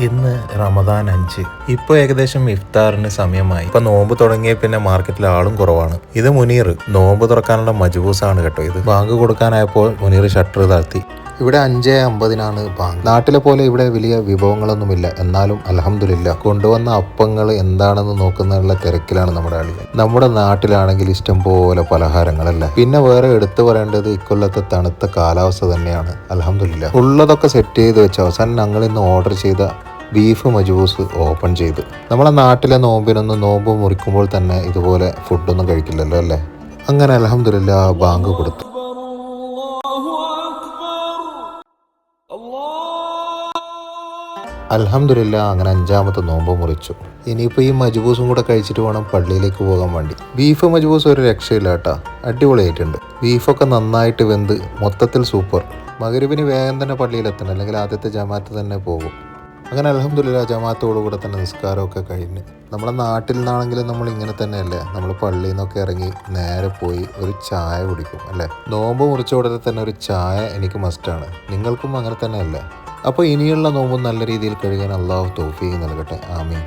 ഇന്ന് റമദാൻ 5. ഇപ്പോൾ ഏകദേശം ഇഫ്താറിന് സമയമായി. ഇപ്പൊ നോമ്പ് തുടങ്ങിയ പിന്നെ മാർക്കറ്റിൽ ആളും കുറവാണ്. ഇത് മുനീർ നോമ്പ് തുറക്കാനുള്ള മജ്ബൂസാണ് കേട്ടോ. ഇത് ബാങ്ക് കൊടുക്കാനായപ്പോൾ മുനീർ ഷട്ടർ താഴ്ത്തി. ഇവിടെ 5:50 ബാങ്ക്. നാട്ടിലെ പോലെ ഇവിടെ വലിയ വിഭവങ്ങളൊന്നുമില്ല. എന്നാലും അൽഹംദുലില്ലാ കൊണ്ടുവന്ന അപ്പങ്ങൾ എന്താണെന്ന് നോക്കുന്നതിനുള്ള തിരക്കിലാണ് നമ്മുടെ ആളുകൾ. നമ്മുടെ നാട്ടിലാണെങ്കിൽ ഇഷ്ടം പോലെ പലഹാരങ്ങളല്ലേ. പിന്നെ വേറെ എടുത്തു പറയേണ്ടത് ഇക്കൊല്ലത്തെ തണുത്ത കാലാവസ്ഥ തന്നെയാണ്. അൽഹംദുലില്ലാ ഉള്ളതൊക്കെ സെറ്റ് ചെയ്ത് വെച്ച അവസാനം ഞങ്ങൾ ഇന്ന് ഓർഡർ ചെയ്ത ബീഫ് മജ്ബൂസ് ഓപ്പൺ ചെയ്തു. നമ്മളെ നാട്ടിലെ നോമ്പിനൊന്നും നോമ്പ് മുറിക്കുമ്പോൾ തന്നെ ഇതുപോലെ ഫുഡൊന്നും കഴിക്കില്ലല്ലോ അല്ലേ. അങ്ങനെ അൽഹംദുലില്ലാ ബാങ്ക് കൊടുത്തു. അൽഹംദുലില്ലാ അങ്ങനെ 5ാമത്തെ നോമ്പ് മുറിച്ചു. ഇനിയിപ്പോൾ ഈ മജ്ബൂസും കൂടെ കഴിച്ചിട്ട് വേണം പള്ളിയിലേക്ക് പോകാൻ വേണ്ടി. ബീഫ് മജ്ബൂസ് ഒരു രക്ഷയില്ല കേട്ടാ, അടിപൊളിയായിട്ടുണ്ട്. ബീഫൊക്കെ നന്നായിട്ട് വെന്ത് മൊത്തത്തിൽ സൂപ്പർ. മഗ്‌രിബിന് വേഗം തന്നെ പള്ളിയിലെത്തണം, അല്ലെങ്കിൽ ആദ്യത്തെ ജമാഅത്ത് തന്നെ പോകും. അങ്ങനെ അൽഹംദുലില്ലാ ജമാഅത്തോടുകൂടെ തന്നെ നിസ്കാരമൊക്കെ കഴിഞ്ഞ്. നമ്മുടെ നാട്ടിൽ നിന്നാണെങ്കിലും നമ്മൾ ഇങ്ങനെ തന്നെയല്ലേ, നമ്മൾ പള്ളിയിൽ നിന്നൊക്കെ ഇറങ്ങി നേരെ പോയി ഒരു ചായ കുടിക്കും അല്ലേ. നോമ്പ് മുറിച്ച ഉടനെ തന്നെ ഒരു ചായ എനിക്ക് മസ്റ്റാണ്. നിങ്ങൾക്കും അങ്ങനെ തന്നെയല്ലേ? അപ്പോൾ ഇനിയുള്ള നോമ്പും നല്ല രീതിയിൽ കഴിയാൻ അള്ളാഹു തൗഫീഖ് നൽകട്ടെ. ആമീൻ.